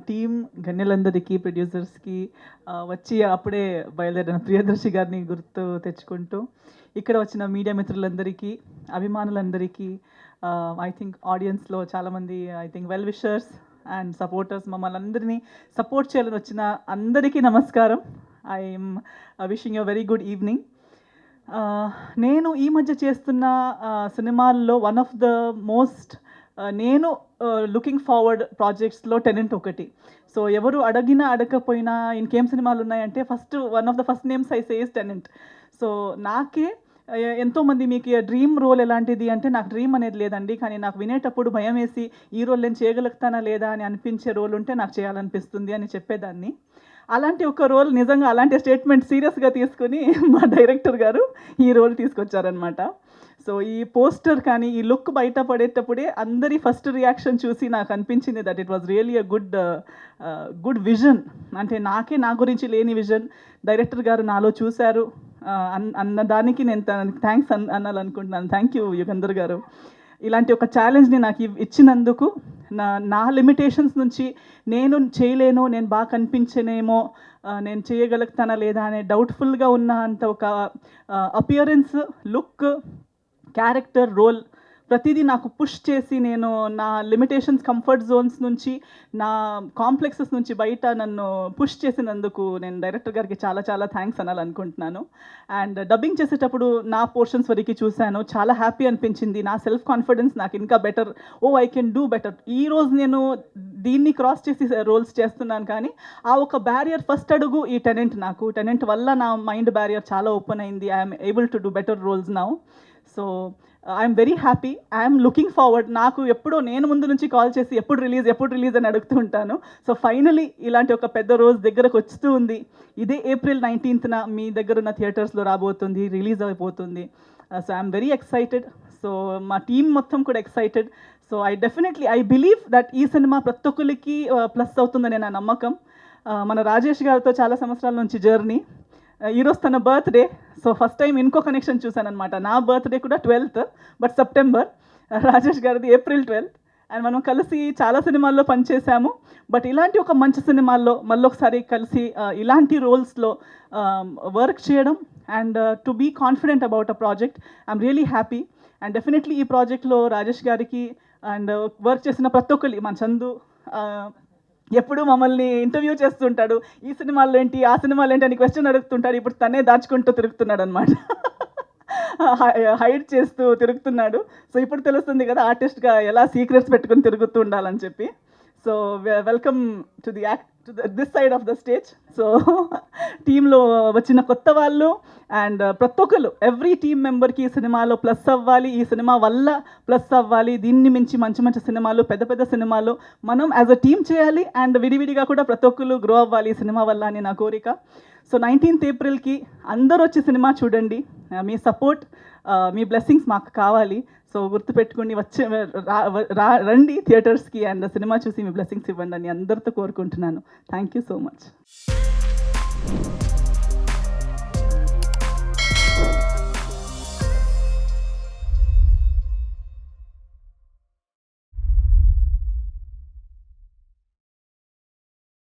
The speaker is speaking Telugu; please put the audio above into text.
టీం గణ్యులందరికీ, ప్రొడ్యూసర్స్కి, వచ్చి అప్పుడే బయలుదేరిన ప్రియదర్శి గారిని గుర్తు తెచ్చుకుంటూ, ఇక్కడ వచ్చిన మీడియా మిత్రులందరికీ, అభిమానులందరికీ, ఐ థింక్ ఆడియన్స్లో చాలామంది I think well wishers and supporters, మమ్మల్ని అందరినీ సపోర్ట్ చేయాలని వచ్చిన అందరికీ నమస్కారం. I'm wishing you very good evening. నేను ఈ మధ్య చేస్తున్న సినిమాల్లో వన్ ఆఫ్ ద మోస్ట్ నేను లుకింగ్ ఫార్వర్డ్ ప్రాజెక్ట్స్లో టెనెంట్ ఒకటి. సో ఎవరు అడిగినా అడగకపోయినా ఇంకేం సినిమాలు ఉన్నాయంటే one of the first names I say is tenant. So నాకే ఎంతోమంది మీకు డ్రీమ్ రోల్ ఎలాంటిది అంటే, నాకు డ్రీమ్ అనేది లేదండి, కానీ నాకు వినేటప్పుడు భయం వేసి ఈ రోల్ నేను చేయగలుగుతానా లేదా అని అనిపించే రోల్ ఉంటే నాకు చేయాలనిపిస్తుంది అని చెప్పేదాన్ని. అలాంటి ఒక రోల్ నిజంగా అలాంటి స్టేట్మెంట్ సీరియస్గా తీసుకుని మా డైరెక్టర్ గారు ఈ రోల్ తీసుకొచ్చారనమాట. సో ఈ పోస్టర్ కానీ ఈ లుక్ బయట పడేటప్పుడే అందరి ఫస్ట్ రియాక్షన్ చూసి నాకు అనిపించింది that it was really a good vision. అంటే నా గురించి లేని విజన్ డైరెక్టర్ గారు నాలో చూశారు అన్నదానికి నేను థ్యాంక్స్ అనాలనుకుంటున్నాను. థ్యాంక్ యూ యుగంధర్ గారు. ఇలాంటి ఒక ఛాలెంజ్ని నాకు ఇచ్చినందుకు, నా లిమిటేషన్స్ నుంచి నేను చేయలేను, నేను బాగా కనిపించనేమో, నేను చేయగలుగుతానా లేదా అనే డౌట్ఫుల్గా ఉన్న అంత ఒక అపియరెన్స్, లుక్, క్యారెక్టర్, రోల్ ప్రతిదీ నాకు పుష్ చేసి నేను నా లిమిటేషన్స్, కంఫర్ట్ జోన్స్ నుంచి, నా కాంప్లెక్సెస్ నుంచి బయట నన్ను పుష్ చేసినందుకు నేను డైరెక్టర్ గారికి చాలా చాలా థ్యాంక్స్ అనాలనుకుంటున్నాను. అండ్ డబ్బింగ్ చేసేటప్పుడు నా పోర్షన్స్ వరకు చూశాను, చాలా హ్యాపీ అనిపించింది. నా సెల్ఫ్ కాన్ఫిడెన్స్ నాకు ఇంకా better, I can do better. ఈరోజు నేను దీన్ని క్రాస్ చేసి రోల్స్ చేస్తున్నాను, కానీ ఆ ఒక బ్యారియర్ ఫస్ట్ అడుగు ఈ టెనెంట్ వల్ల నా మైండ్ బ్యారియర్ చాలా ఓపెన్ అయింది. I'm able to do better roles now. So I'm very happy. I'm looking forward. నాకు ఎప్పుడో నేను ముందు నుంచి కాల్ చేసి ఎప్పుడు రిలీజ్ అని అడుగుతూ ఉంటాను. సో ఫైనలీ ఇలాంటి ఒక పెద్ద రోజు దగ్గరకు వస్తూ ఉంది. ఇదే April 19th మీ దగ్గర ఉన్న థియేటర్స్లో రాబోతుంది, రిలీజ్ అయిపోతుంది. So I'm very excited. So మా టీం మొత్తం కూడా excited. So I believe that ఈ సినిమా ప్రతి ఒక్కరికి ప్లస్ అవుతుందని నా నమ్మకం. మన రాజేష్ గారితో చాలా సంవత్సరాల నుంచి జర్నీ. ఈరోజు తన బర్త్డే. సో ఫస్ట్ టైం ఇంకో కనెక్షన్ చూశానమాట. నా బర్త్డే కూడా 12th, బట్ సెప్టెంబర్. రాజేష్ గారిది April 12th. అండ్ మనం కలిసి చాలా సినిమాల్లో పనిచేసాము. బట్ ఇలాంటి ఒక మంచి సినిమాల్లో మళ్ళొకసారి కలిసి ఇలాంటి రోల్స్లో వర్క్ చేయడం and to be confident about a project, I'm really happy. And definitely ఈ ప్రాజెక్ట్లో రాజేష్ గారికి అండ్ వర్క్ చేసిన ప్రతి ఒక్కరికి, మన చందు ఎప్పుడు మమ్మల్ని ఇంటర్వ్యూ చేస్తుంటాడు, ఈ సినిమాల్లో ఏంటి, ఆ సినిమాలు ఏంటి అని క్వశ్చన్ అడుగుతుంటాడు. ఇప్పుడు తనే దాచుకుంటూ తిరుగుతున్నాడు అనమాట, హైడ్ చేస్తూ తిరుగుతున్నాడు. సో ఇప్పుడు తెలుస్తుంది కదా ఆర్టిస్ట్గా ఎలా సీక్రెట్స్ పెట్టుకుని తిరుగుతూ ఉండాలని చెప్పి. So welcome to this side of the stage. So టీంలో వచ్చిన కొత్త వాళ్ళు అండ్ ప్రతి ఒక్కరు, ఎవ్రీ టీమ్ మెంబర్కి ఈ సినిమాలో ప్లస్ అవ్వాలి, ఈ సినిమా వల్ల ప్లస్ అవ్వాలి. దీన్ని మించి మంచి మంచి సినిమాలు, పెద్ద సినిమాలు మనం యాజ్ అ టీమ్ చేయాలి అండ్ విడివిడిగా కూడా ప్రతి ఒక్కరు గ్రో అవ్వాలి ఈ సినిమా వల్ల అని నా కోరిక. సో 19th Aprilకి అందరూ వచ్చి సినిమా చూడండి. మీ సపోర్ట్, మీ బ్లెస్సింగ్స్ మాకు కావాలి. సో గుర్తుపెట్టుకుని రండి థియేటర్స్కి అండ్ సినిమా చూసి మీ బ్లెస్సింగ్స్ ఇవ్వండి అని అందరితో కోరుకుంటున్నాను. Thank you so much.